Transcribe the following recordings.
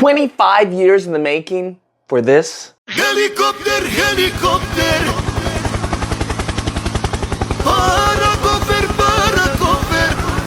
25 years in the making for this. Helicopter, helicopter.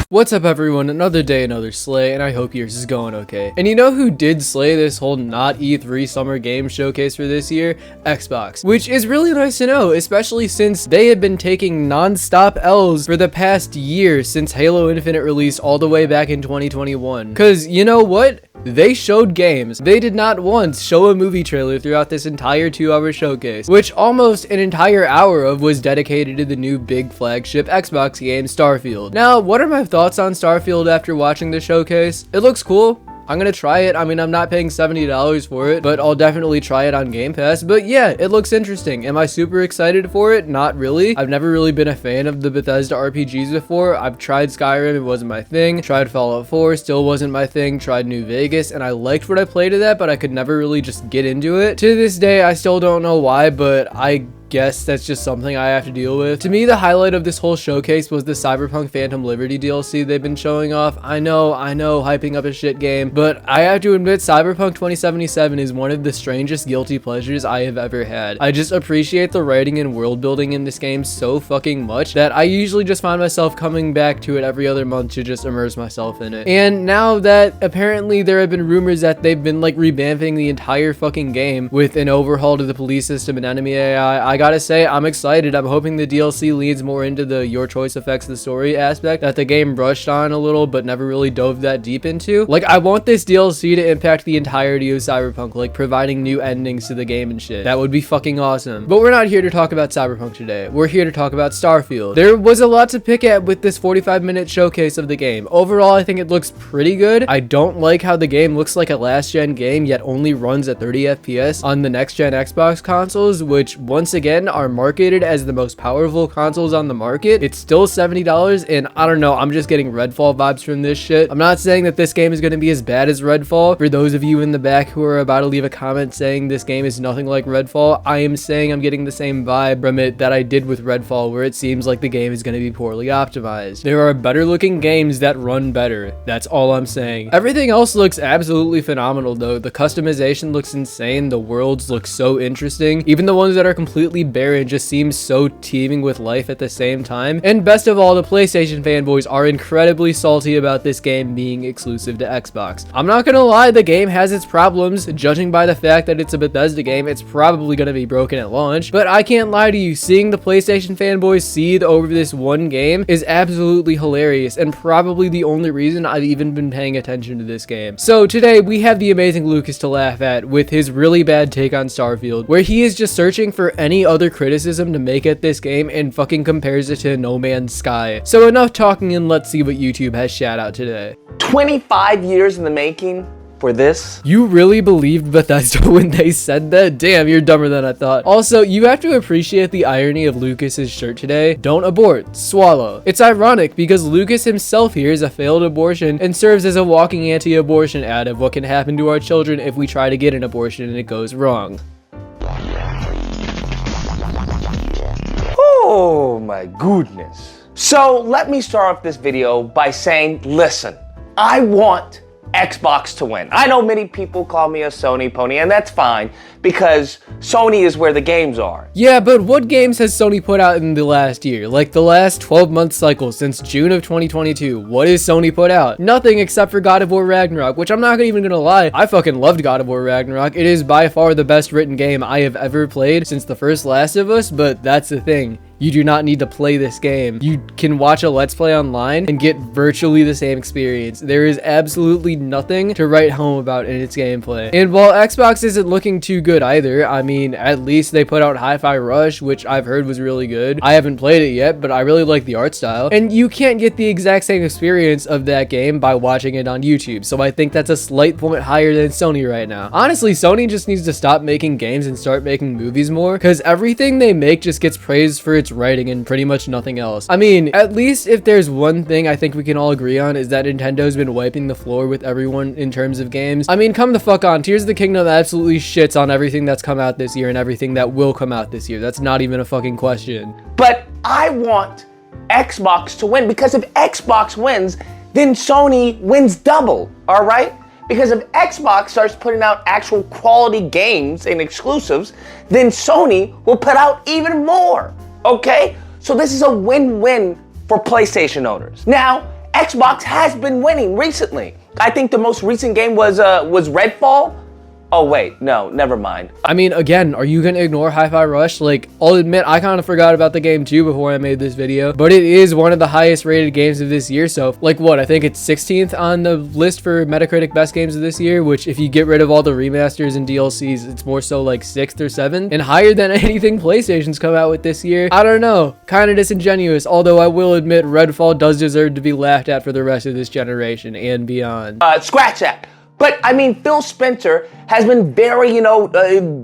What's up everyone, another day, another slay, and I hope yours is going okay. And you know who did slay this whole not E3 summer game showcase for this year? Xbox. Which is really nice to know, especially since they have been taking non-stop L's for the past year since Halo Infinite released all the way back in 2021. Cause you know what? They showed games. They did not once show a movie trailer throughout this entire 2-hour showcase, which almost an entire hour of was dedicated to the new big flagship Xbox game, Starfield. Now, what are my thoughts on Starfield after watching the showcase? It looks cool. I'm gonna try it. I mean, I'm not paying $70 for it, but I'll definitely try it on Game Pass. But yeah, it looks interesting. Am I super excited for it? Not really. I've never really been a fan of the Bethesda RPGs before. I've tried Skyrim, it wasn't my thing. Tried Fallout 4, still wasn't my thing. Tried New Vegas, and I liked what I played of that, but I could never really just get into it. To this day, I still don't know why, but I guess that's just something I have to deal with. To me, the highlight of this whole showcase was the Cyberpunk Phantom Liberty DLC they've been showing off. I know, hyping up a shit game, but I have to admit Cyberpunk 2077 is one of the strangest guilty pleasures I have ever had. I just appreciate the writing and world building in this game so fucking much that I usually just find myself coming back to it every other month to just immerse myself in it. And now that apparently there have been rumors that they've been like revamping the entire fucking game with an overhaul to the police system and enemy AI, I gotta say, I'm excited. I'm hoping the DLC leans more into the your choice affects the story aspect that the game brushed on a little but never really dove that deep into. Like, I want this DLC to impact the entirety of Cyberpunk, like providing new endings to the game and shit. That would be fucking awesome. But we're not here to talk about Cyberpunk today. We're here to talk about Starfield. There was a lot to pick at with this 45-minute showcase of the game. Overall, I think it looks pretty good. I don't like how the game looks like a last-gen game yet only runs at 30 FPS on the next-gen Xbox consoles, which once again are marketed as the most powerful consoles on the market. It's still $70, and I don't know, I'm just getting Redfall vibes from this shit. I'm not saying that this game is going to be as bad as Redfall. For those of you in the back who are about to leave a comment saying this game is nothing like Redfall, I am saying I'm getting the same vibe from it that I did with Redfall, where it seems like the game is going to be poorly optimized. There are better looking games that run better. That's all I'm saying. Everything else looks absolutely phenomenal though. The customization looks insane. The worlds look so interesting. Even the ones that are completely barren just seems so teeming with life at the same time. And best of all, the PlayStation fanboys are incredibly salty about this game being exclusive to Xbox. I'm not gonna lie, the game has its problems. Judging by the fact that it's a Bethesda game, it's probably gonna be broken at launch. But I can't lie to you, seeing the PlayStation fanboys seethe over this one game is absolutely hilarious and probably the only reason I've even been paying attention to this game. So today we have the amazing Lucas to laugh at with his really bad take on Starfield, where he is just searching for any other criticism to make at this game and fucking compares it to No Man's Sky. So enough talking and let's see what YouTube has shout out today. 25 years in the making for this. You really believed Bethesda when they said that? Damn, you're dumber than I thought. Also, you have to appreciate the irony of Lucas's shirt today. Don't abort, swallow. It's ironic because Lucas himself here is a failed abortion and serves as a walking anti-abortion ad of what can happen to our children if we try to get an abortion and it goes wrong. Oh my goodness. So let me start off this video by saying, listen, I want Xbox to win. I know many people call me a Sony pony, and that's fine because Sony is where the games are. Yeah, but what games has Sony put out in the last year? Like the last 12-month cycle since June of 2022. What has Sony put out? Nothing except for God of War Ragnarok, which I'm not even gonna lie, I fucking loved God of War Ragnarok. It is by far the best written game I have ever played since the first Last of Us, but that's the thing. You do not need to play this game. You can watch a Let's Play online and get virtually the same experience. There is absolutely nothing to write home about in its gameplay. And while Xbox isn't looking too good either, I mean, at least they put out Hi-Fi Rush, which I've heard was really good. I haven't played it yet, but I really like the art style. And you can't get the exact same experience of that game by watching it on YouTube. So I think that's a slight point higher than Sony right now. Honestly, Sony just needs to stop making games and start making movies more, because everything they make just gets praised for its writing and pretty much nothing else. I mean, at least if there's one thing I think we can all agree on is that Nintendo's been wiping the floor with everyone in terms of games. I mean, come the fuck on. Tears of the Kingdom absolutely shits on everything that's come out this year and everything that will come out this year. That's not even a fucking question. But I want Xbox to win because if Xbox wins, then Sony wins double, all right? Because if Xbox starts putting out actual quality games and exclusives, then Sony will put out even more, okay? So this is a win-win for PlayStation owners. Now, Xbox has been winning recently. I think the most recent game was Redfall. Oh wait, no, never mind. I mean, again, are you gonna ignore Hi-Fi Rush? Like, I'll admit, I kind of forgot about the game too before I made this video, but it is one of the highest rated games of this year. So, like, what? I think it's 16th on the list for Metacritic best games of this year, which if you get rid of all the remasters and DLCs, it's more so like 6th or 7th, and higher than anything PlayStation's come out with this year. I don't know, kind of disingenuous, although I will admit Redfall does deserve to be laughed at for the rest of this generation and beyond. Scratch that. But I mean, Phil Spencer has been very,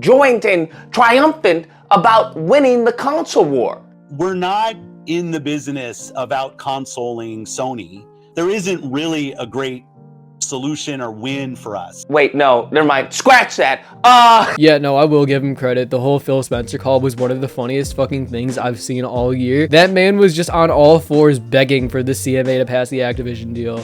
joint and triumphant about winning the console war. We're not in the business of out-consoling Sony. There isn't really a great solution or win for us. Wait, no, never mind. Scratch that. Yeah, no, I will give him credit. The whole Phil Spencer call was one of the funniest fucking things I've seen all year. That man was just on all fours begging for the CMA to pass the Activision deal.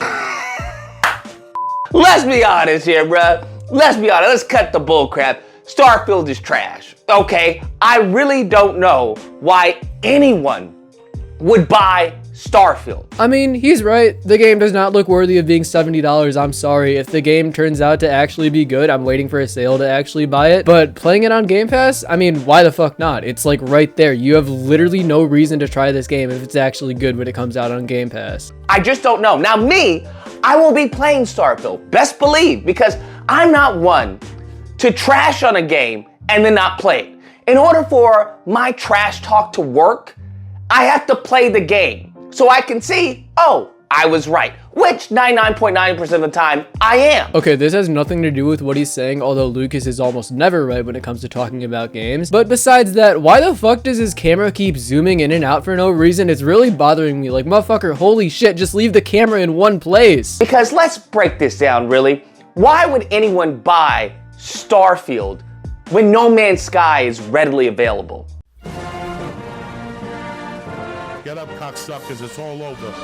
Let's be honest here, bruh. Let's be honest. Let's cut the bullcrap. Starfield is trash, okay? I really don't know why anyone would buy Starfield. I mean, he's right. The game does not look worthy of being $70. I'm sorry. If the game turns out to actually be good, I'm waiting for a sale to actually buy it. But playing it on Game Pass, I mean, why the fuck not? It's like right there. You have literally no reason to try this game if it's actually good when it comes out on Game Pass. I just don't know. Now me, I will be playing Starfield, best believe, because I'm not one to trash on a game and then not play it. In order for my trash talk to work, I have to play the game so I can see, oh, I was right, which 99.9% of the time I am. Okay, this has nothing to do with what he's saying, although Lucas is almost never right when it comes to talking about games. But besides that, why the fuck does his camera keep zooming in and out for no reason? It's really bothering me. Like, motherfucker, holy shit, just leave the camera in one place. Because let's break this down, really. Why would anyone buy Starfield when No Man's Sky is readily available? Get up, cocksuckers, it's all over.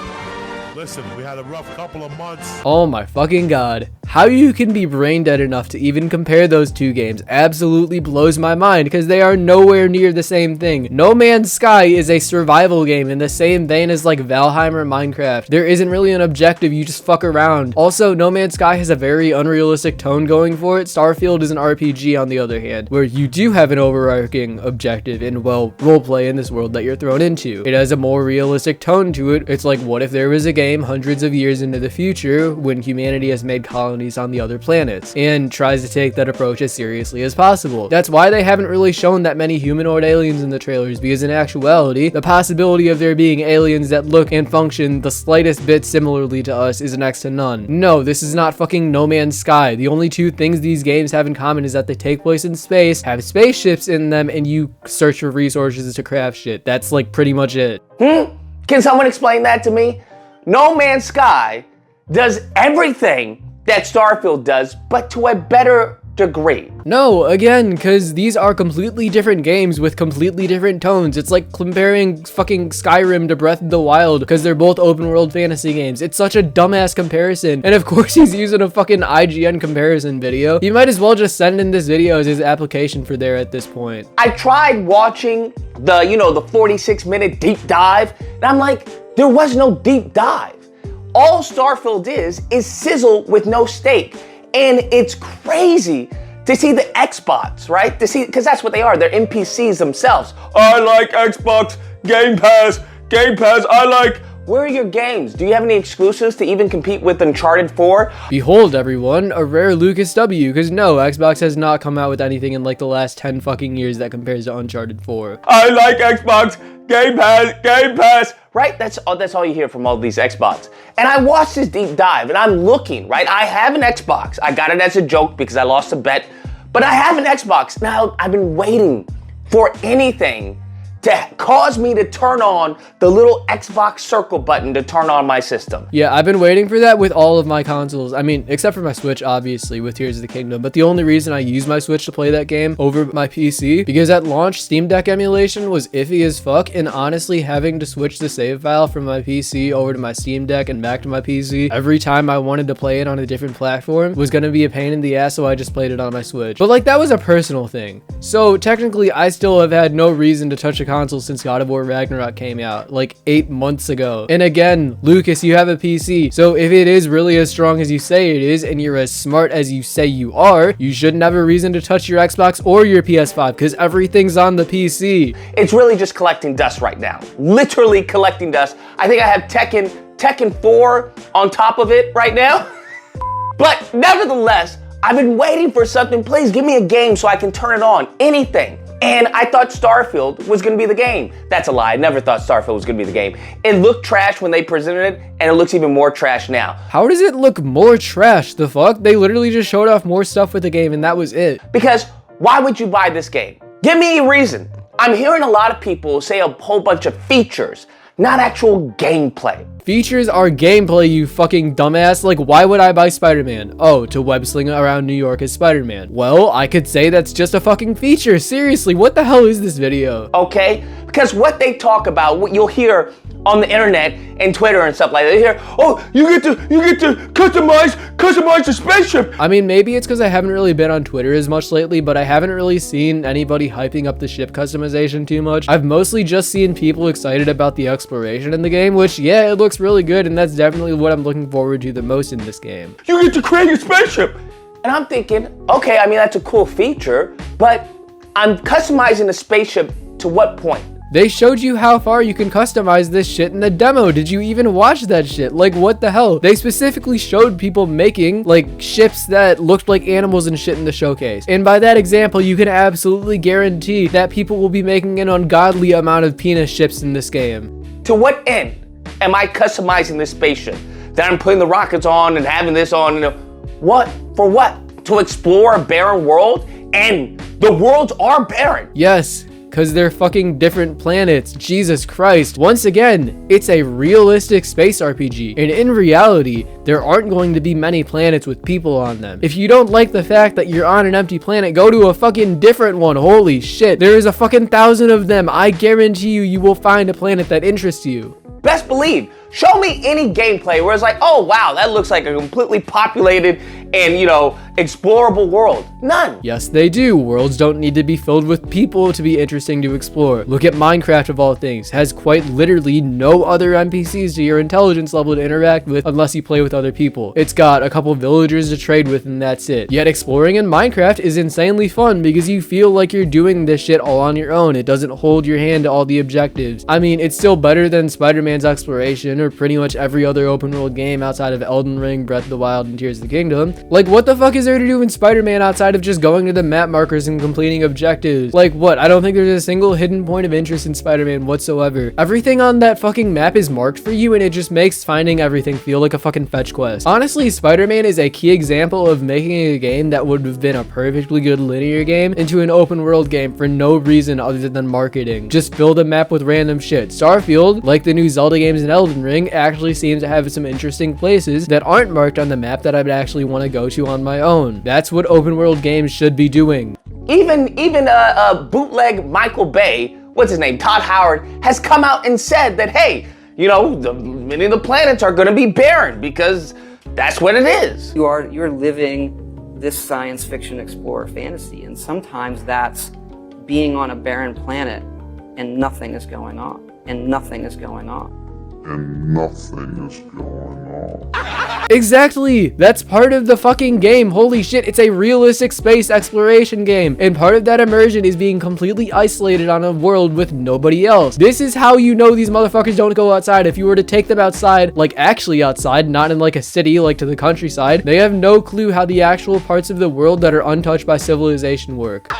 Listen, we had a rough couple of months. Oh my fucking god. How you can be brain dead enough to even compare those two games absolutely blows my mind, because they are nowhere near the same thing. No Man's Sky is a survival game in the same vein as like Valheim or Minecraft. There isn't really an objective, you just fuck around. Also, No Man's Sky has a very unrealistic tone going for it. Starfield is an RPG on the other hand, where you do have an overarching objective and, well, roleplay in this world that you're thrown into. It has a more realistic tone to it. It's like, what if there was a game hundreds of years into the future when humanity has made colonies on the other planets and tries to take that approach as seriously as possible. That's why they haven't really shown that many humanoid aliens in the trailers, because in actuality, the possibility of there being aliens that look and function the slightest bit similarly to us is next to none. No, this is not fucking No Man's Sky. The only two things these games have in common is that they take place in space, have spaceships in them, and you search for resources to craft shit. That's like pretty much it. Can someone explain that to me? No Man's Sky does everything that Starfield does, but to a better degree. No, again, because these are completely different games with completely different tones. It's like comparing fucking Skyrim to Breath of the Wild, because they're both open world fantasy games. It's such a dumbass comparison. And of course he's using a fucking IGN comparison video. He might as well just send in this video as his application for there at this point. I tried watching the 46-minute deep dive, and I'm like, there was no deep dive. All Starfield is sizzle with no steak. And it's crazy to see the Xbox, right? To see, because that's what they are. They're NPCs themselves. I like Xbox, Game Pass, I like... Where are your games? Do you have any exclusives to even compete with Uncharted 4? Behold, everyone, a rare Lucas W, because no, Xbox has not come out with anything in like the last 10 fucking years that compares to Uncharted 4. I like Xbox, Game Pass. Right? That's all you hear from all these Xbox. And I watched this deep dive, and I'm looking, right? I have an Xbox. I got it as a joke because I lost a bet. But I have an Xbox. Now, I've been waiting for anything to cause me to turn on the little Xbox circle button to turn on my system. Yeah, I've been waiting for that with all of my consoles. I mean, except for my Switch, obviously, with Tears of the Kingdom. But the only reason I use my Switch to play that game over my PC, because at launch, Steam Deck emulation was iffy as fuck, and honestly, having to switch the save file from my PC over to my Steam Deck and back to my PC every time I wanted to play it on a different platform was gonna be a pain in the ass, so I just played it on my Switch. But like, that was a personal thing. So technically, I still have had no reason to touch a console since God of War Ragnarok came out like 8 months ago. And again, Lucas, you have a PC, so if it is really as strong as you say it is and you're as smart as you say you are, you shouldn't have a reason to touch your Xbox or your PS5 because everything's on the PC. It's really just collecting dust right now. Literally collecting dust. I think I have Tekken 4 on top of it right now. But nevertheless, I've been waiting for something. Please give me a game so I can turn it on. Anything. And I thought Starfield was gonna be the game. That's a lie. I never thought Starfield was gonna be the game. It looked trash when they presented it, and it looks even more trash now. How does it look more trash? The fuck? They literally just showed off more stuff with the game and that was it. Because why would you buy this game? Give me a reason. I'm hearing a lot of people say a whole bunch of features, not actual gameplay. Features are gameplay, you fucking dumbass. Like, why would I buy Spider-Man? Oh, to web sling around New York as Spider-Man. Well, I could say that's just a fucking feature. Seriously, what the hell is this video? Okay? Because what they talk about, what you'll hear on the internet and Twitter and stuff like that, you hear, oh, you get to customize the spaceship. I mean, maybe it's because I haven't really been on Twitter as much lately, but I haven't really seen anybody hyping up the ship customization too much. I've mostly just seen people excited about the exploration in the game, which, yeah, it looks really good, and that's definitely what I'm looking forward to the most in this game. You get to create a spaceship. And I'm thinking, okay, I mean, that's a cool feature, but I'm customizing the spaceship to what point? They showed you how far you can customize this shit in the demo. Did you even watch that shit? Like, what the hell? They specifically showed people making, like, ships that looked like animals and shit in the showcase. And by that example, you can absolutely guarantee that people will be making an ungodly amount of penis ships in this game. To what end am I customizing this spaceship? That I'm putting the rockets on and having this on, what? For what? To explore a barren world? And the worlds are barren. Yes. Because they're fucking different planets. Jesus Christ. Once again, it's a realistic space RPG. And in reality, there aren't going to be many planets with people on them. If you don't like the fact that you're on an empty planet, go to a fucking different one. Holy shit. There is a fucking 1,000 of them. I guarantee you will find a planet that interests you. Best believe. Show me any gameplay where it's like, oh wow, that looks like a completely populated and, explorable world. None. Yes, they do. Worlds don't need to be filled with people to be interesting to explore. Look at Minecraft of all things. Has quite literally no other NPCs to your intelligence level to interact with unless you play with other people. It's got a couple villagers to trade with and that's it. Yet exploring in Minecraft is insanely fun because you feel like you're doing this shit all on your own. It doesn't hold your hand to all the objectives. I mean, it's still better than Spider-Man's exploration or pretty much every other open world game outside of Elden Ring, Breath of the Wild, and Tears of the Kingdom. Like, what the fuck is there to do in Spider-Man outside of just going to the map markers and completing objectives? Like, what? I don't think there's a single hidden point of interest in Spider-Man whatsoever. Everything on that fucking map is marked for you, and it just makes finding everything feel like a fucking fetch quest. Honestly, Spider-Man is a key example of making a game that would have been a perfectly good linear game into an open world game for no reason other than marketing. Just fill the map with random shit. Starfield, like the new Zelda games in Elden Ring, actually seems to have some interesting places that aren't marked on the map that I would actually want to go to on my own. That's what open world games should be doing. Even bootleg Michael Bay, what's his name, Todd Howard, has come out and said that, hey, many of the planets are going to be barren because that's what it is. You're living this science fiction explorer fantasy, and sometimes that's being on a barren planet and nothing is going on. And nothing is going on. Exactly! That's part of the fucking game. Holy shit, it's a realistic space exploration game. And part of that immersion is being completely isolated on a world with nobody else. This is how you know these motherfuckers don't go outside. If you were to take them outside, like actually outside, not in like a city, like to the countryside, they have no clue how the actual parts of the world that are untouched by civilization work.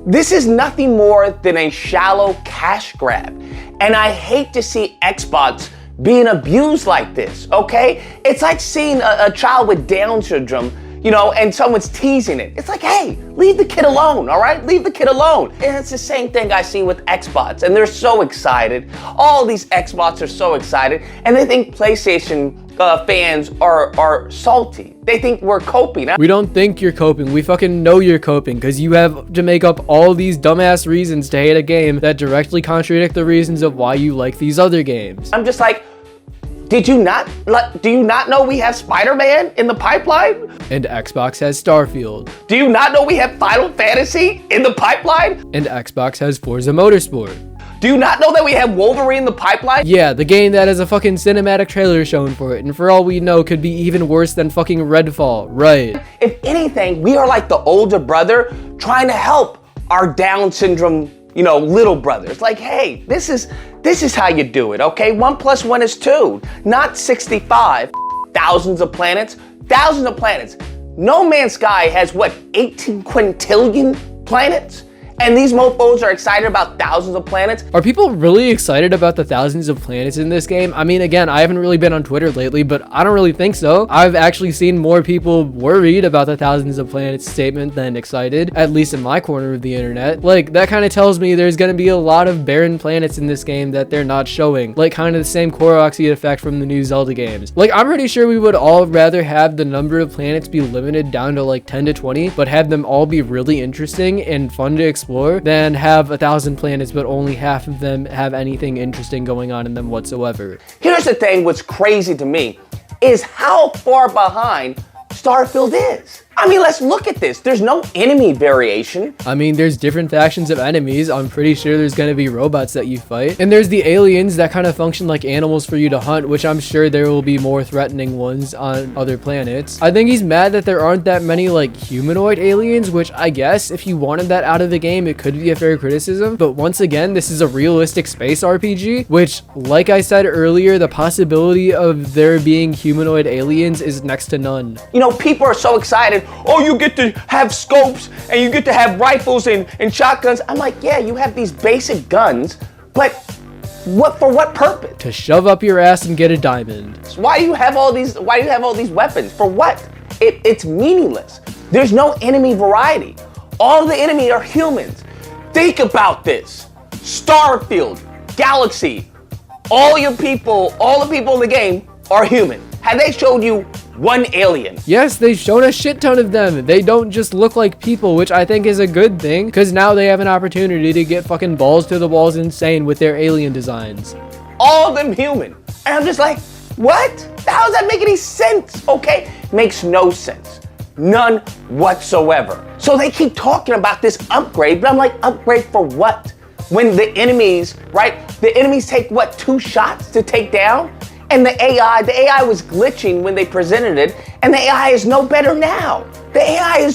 This is nothing more than a shallow cash grab. And I hate to see Xbox being abused like this, okay? It's like seeing a child with Down syndrome, you know, and someone's teasing it. It's like, hey, leave the kid alone, all right? Leave the kid alone. And it's the same thing I see with Xbox, and they're so excited. All these Xbox are so excited, and they think PlayStation fans are salty. They think we're coping. We don't think you're coping. We fucking know you're coping, because you have to make up all these dumbass reasons to hate a game that directly contradict the reasons of why you like these other games. I'm just like, do you not know we have Spider-Man in the pipeline? And Xbox has Starfield. Do you not know we have Final Fantasy in the pipeline? And Xbox has Forza Motorsport. Do you not know that we have Wolverine in the pipeline? Yeah, the game that has a fucking cinematic trailer shown for it, and for all we know could be even worse than fucking Redfall, right? If anything, we are like the older brother trying to help our Down syndrome, you know, little brother. It's like, hey, this is how you do it, okay? 1 + 1 is 2, not 65. Thousands of planets. No Man's Sky has what, 18 quintillion planets? And these mofos are excited about thousands of planets. Are people really excited about the thousands of planets in this game? I mean, again, I haven't really been on Twitter lately, but I don't really think so. I've actually seen more people worried about the thousands of planets statement than excited, at least in my corner of the internet. Like, that kind of tells me there's gonna be a lot of barren planets in this game that they're not showing. Like, kind of the same Koroxy effect from the new Zelda games. Like, I'm pretty sure we would all rather have the number of planets be limited down to like 10 to 20, but have them all be really interesting and fun to explore, than have 1,000 planets but only half of them have anything interesting going on in them whatsoever. Here's the thing, what's crazy to me is how far behind Starfield is. I mean, let's look at this. There's no enemy variation. I mean, there's different factions of enemies. I'm pretty sure there's gonna be robots that you fight. And there's the aliens that kind of function like animals for you to hunt, which I'm sure there will be more threatening ones on other planets. I think he's mad that there aren't that many like humanoid aliens, which I guess if you wanted that out of the game, it could be a fair criticism. But once again, this is a realistic space RPG, which, like I said earlier, the possibility of there being humanoid aliens is next to none. You know, people are so excited. Oh, you get to have scopes and you get to have rifles and shotguns. I'm like, yeah, you have these basic guns, but for what purpose? To shove up your ass and get a diamond. So why do you have all these weapons? For what? It's meaningless. There's no enemy variety. All the enemy are humans. Think about this. Starfield, Galaxy, all the people in the game are human. Have they showed you one alien? Yes, they've shown a shit ton of them. They don't just look like people, which I think is a good thing, because now they have an opportunity to get fucking balls to the walls insane with their alien designs. All of them human. And I'm just like, what? How does that make any sense? Okay, makes no sense. None whatsoever. So they keep talking about this upgrade, but I'm like, upgrade for what? When the enemies, right? The enemies take what, 2 shots to take down? And the AI was glitching when they presented it, and the AI is no better now. The AI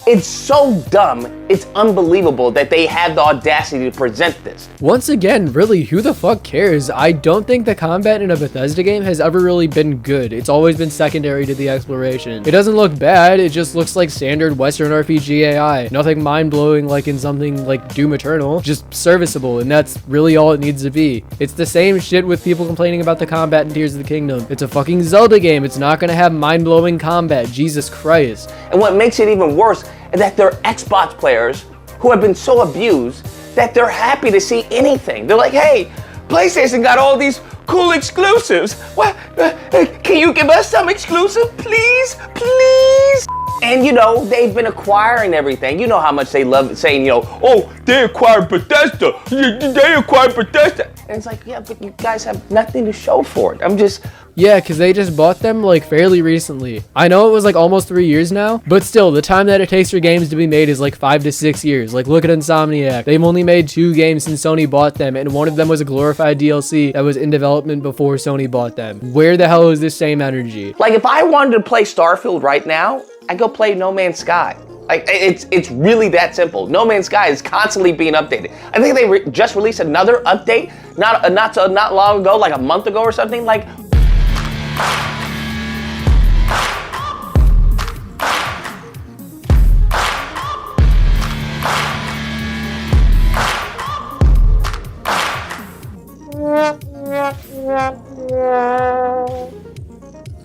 it's so dumb, it's unbelievable that they had the audacity to present this. Once again, really, who the fuck cares? I don't think the combat in a Bethesda game has ever really been good. It's always been secondary to the exploration. It doesn't look bad, it just looks like standard Western RPG AI. Nothing mind-blowing like in something like Doom Eternal, just serviceable, and that's really all it needs to be. It's the same shit with people complaining about the combat in Tears of the Kingdom. It's a fucking Zelda game, it's not gonna have mind-blowing combat, Jesus Christ. And what makes it even worse is that they're Xbox players who have been so abused that they're happy to see anything. They're like, hey, PlayStation got all these cool exclusives. What? Can you give us some exclusive, please? Please? And you know, they've been acquiring everything. You know how much they love saying, you know, oh, they acquired Bethesda. They acquired Bethesda. And it's like, yeah, but you guys have nothing to show for it. Yeah, because they just bought them like fairly recently. I know it was like almost 3 years now, but still, the time that it takes for games to be made is like 5 to 6 years. Like, look at Insomniac. They've only made 2 games since Sony bought them, and one of them was a glorified DLC that was in development before Sony bought them. Where the hell is this same energy? Like, if I wanted to play Starfield right now, I'd go play No Man's Sky. Like, it's really that simple. No Man's Sky is constantly being updated. I think they just released another update not long ago, like a month ago or something. Like,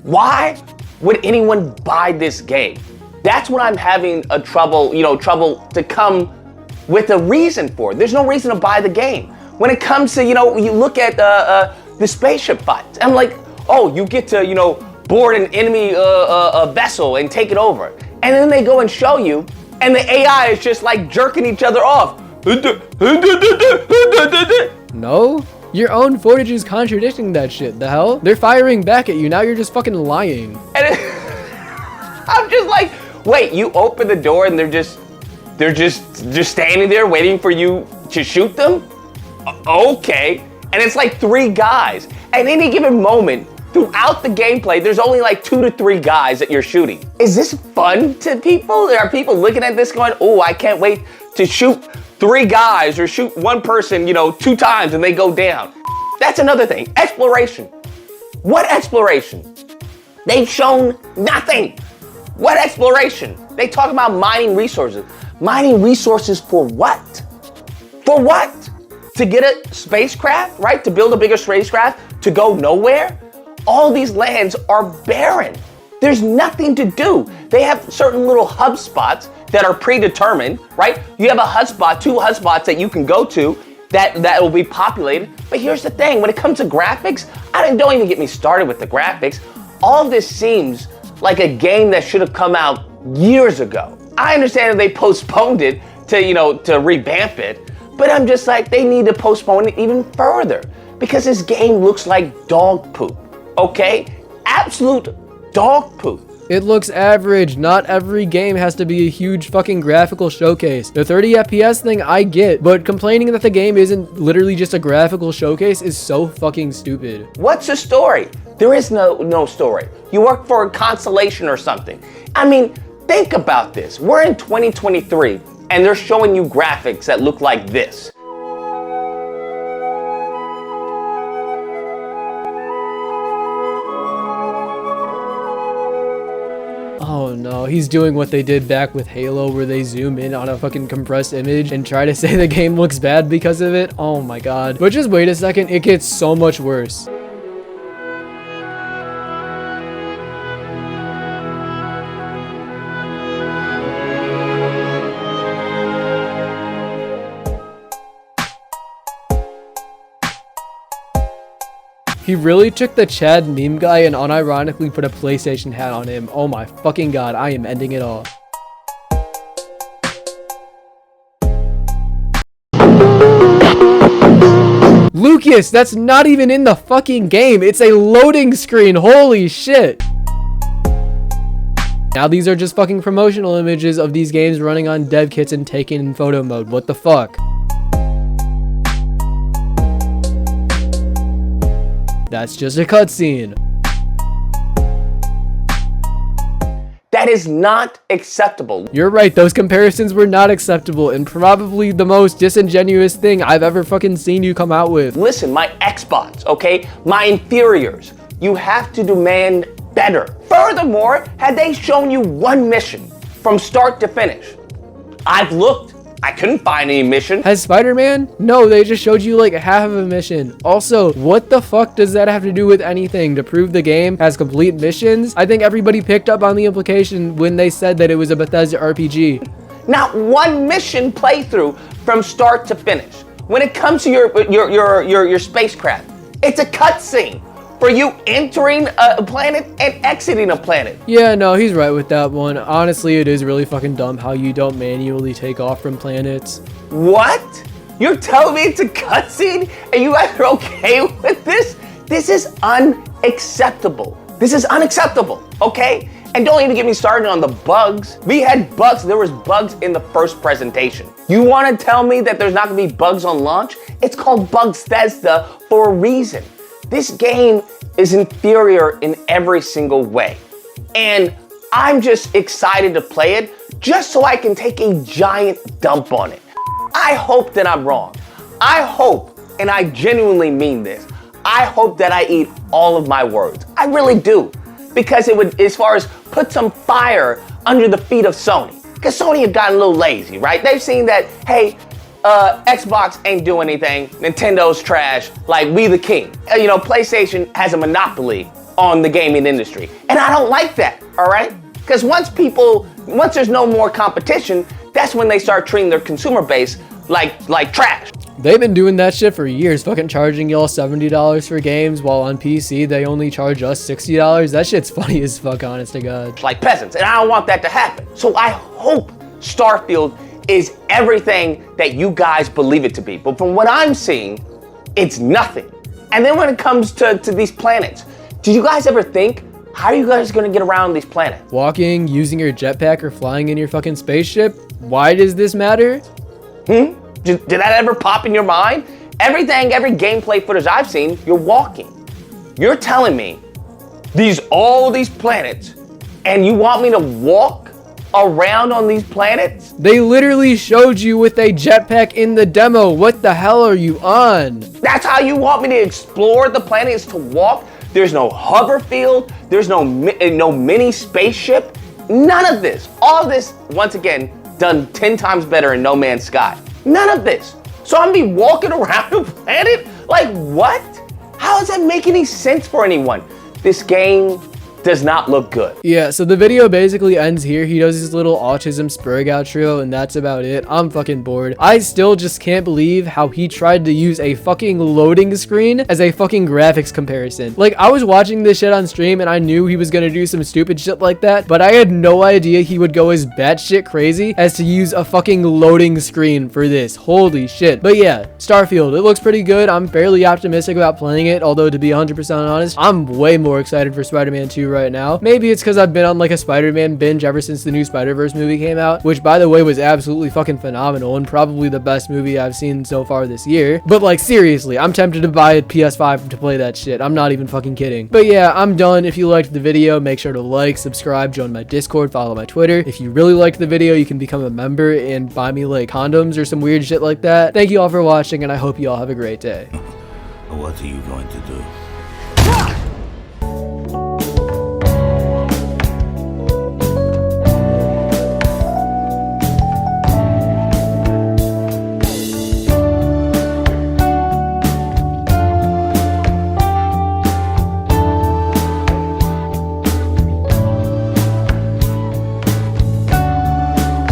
why? would anyone buy this game? That's what I'm having a trouble to come with a reason for. There's no reason to buy the game. When it comes to, you look at the spaceship fights, I'm like, oh, you get to, board an enemy vessel and take it over. And then they go and show you, and the AI is just like jerking each other off. No? Your own footage is contradicting that shit. The hell? They're firing back at you. Now you're just fucking lying. And I'm just like, wait, you open the door and they're just standing there waiting for you to shoot them? Okay. And it's like 3 guys. At any given moment, throughout the gameplay, there's only like 2 to 3 guys that you're shooting. Is this fun to people? Are people looking at this going, oh, I can't wait to shoot 3 guys or shoot 1 person, 2 times and they go down. That's another thing. Exploration. What exploration? They've shown nothing. What exploration? They talk about mining resources. Mining resources for what? For what? To get a spacecraft, right? To build a bigger spacecraft? To go nowhere? All these lands are barren. There's nothing to do. They have certain little hub spots that are predetermined, right? You have a hub spot, 2 hub spots that you can go to that will be populated. But here's the thing, when it comes to graphics, don't even get me started with the graphics. All of this seems like a game that should have come out years ago. I understand that they postponed it to revamp it, but I'm just like, they need to postpone it even further because this game looks like dog poop, okay? Absolute dog poop. It looks average. Not every game has to be a huge fucking graphical showcase. The 30 FPS thing I get, but complaining that the game isn't literally just a graphical showcase is so fucking stupid. What's the story? There is no story. You work for a constellation or something. I mean, think about this. We're in 2023 and they're showing you graphics that look like this. Oh no, he's doing what they did back with Halo where they zoom in on a fucking compressed image and try to say the game looks bad because of it. Oh my god. But just wait a second, it gets so much worse. He really took the Chad meme guy and unironically put a PlayStation hat on him. Oh my fucking god, I am ending it all. Lucas, that's not even in the fucking game. It's a loading screen. Holy shit. Now these are just fucking promotional images of these games running on dev kits and taken in photo mode. What the fuck? That's just a cutscene. That is not acceptable. You're right, those comparisons were not acceptable and probably the most disingenuous thing I've ever fucking seen you come out with. Listen, my Xbox, okay? My inferiors, you have to demand better. Furthermore, had they shown you 1 mission from start to finish? I've looked. I couldn't find any mission. Has Spider-Man? No, they just showed you like half of a mission. Also, what the fuck does that have to do with anything? To prove the game has complete missions? I think everybody picked up on the implication when they said that it was a Bethesda RPG. Not 1 mission playthrough from start to finish. When it comes to your spacecraft, it's a cutscene for you entering a planet and exiting a planet. Yeah, no, he's right with that one. Honestly, it is really fucking dumb how you don't manually take off from planets. What? You're telling me it's a cutscene and you guys are okay with this? This is unacceptable. This is unacceptable, okay? And don't even get me started on the bugs. We had bugs, there was bugs in the first presentation. You wanna tell me that there's not gonna be bugs on launch? It's called Bugthesda for a reason. This game is inferior in every single way. And I'm just excited to play it just so I can take a giant dump on it. I hope that I'm wrong. I hope, and I genuinely mean this, I hope that I eat all of my words. I really do. Because it would, as far as put some fire under the feet of Sony. Because Sony had gotten a little lazy, right? They've seen that, hey, Xbox ain't doing anything, Nintendo's trash, like we the king. PlayStation has a monopoly on the gaming industry. And I don't like that, all right? Because once there's no more competition, that's when they start treating their consumer base like trash. They've been doing that shit for years, fucking charging y'all $70 for games, while on PC they only charge us $60. That shit's funny as fuck, honest to God. Like peasants, and I don't want that to happen. So I hope Starfield is everything that you guys believe it to be. But from what I'm seeing, it's nothing. And then when it comes to these planets, did you guys ever think, how are you guys gonna get around these planets? Walking, using your jetpack, or flying in your fucking spaceship? Why does this matter? Did that ever pop in your mind? Every gameplay footage I've seen, you're walking. You're telling me all these planets, and you want me to walk around on these planets? They literally showed you with a jetpack in the demo. What the hell are you on? That's how you want me to explore the planet, is to walk? There's no hover field. There's no mini spaceship. None of this. All of this, once again, done 10 times better in No Man's Sky. None of this. So I'm gonna be walking around the planet? Like what? How does that make any sense for anyone? This game does not look good. Yeah, so the video basically ends here. He does his little autism spurg outro, and that's about it. I'm fucking bored. I still just can't believe how he tried to use a fucking loading screen as a fucking graphics comparison. Like, I was watching this shit on stream and I knew he was gonna do some stupid shit like that, but I had no idea he would go as batshit crazy as to use a fucking loading screen for this. Holy shit. But yeah, Starfield, it looks pretty good. I'm fairly optimistic about playing it, although to be 100% honest, I'm way more excited for Spider-Man 2 right now. Maybe it's because I've been on like a Spider-Man binge ever since the new Spider-Verse movie came out, which by the way was absolutely fucking phenomenal and probably the best movie I've seen so far this year. But like seriously, I'm tempted to buy a PS5 to play that shit. I'm not even fucking kidding. But yeah, I'm done. If you liked the video, make sure to like, subscribe, join my Discord, follow my Twitter. If you really liked the video, you can become a member and buy me like condoms or some weird shit like that. Thank you all for watching, and I hope you all have a great day. What are you going to do?